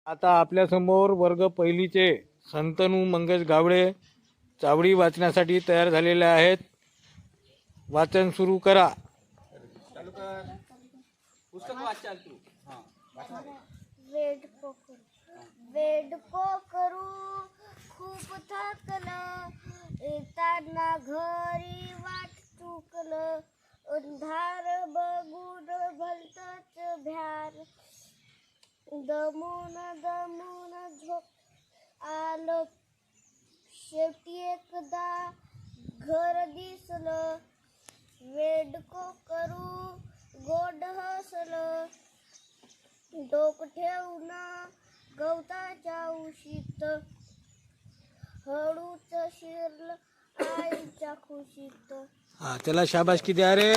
आता आपल्यासमोर वर्ग पहिलीचे संतनू मंगेश गावडे चावडी वाचण्यासाठी तयार झालेले आहेत. वाचन सुरू करा. वेडको करू खूप थकलं, येताना घरी वाट चुकलं, अंधार बघून भलतच भ्यार, दमून दमून झोप आलं, शेवटी एकदा घर दिसलं, वेडको करू गोड हसलं, डोक ठेवून गवताच्या उशीत, हळूच शिरलं आईच्या खुशीत. हा, त्याला शाबासकी द्या रे.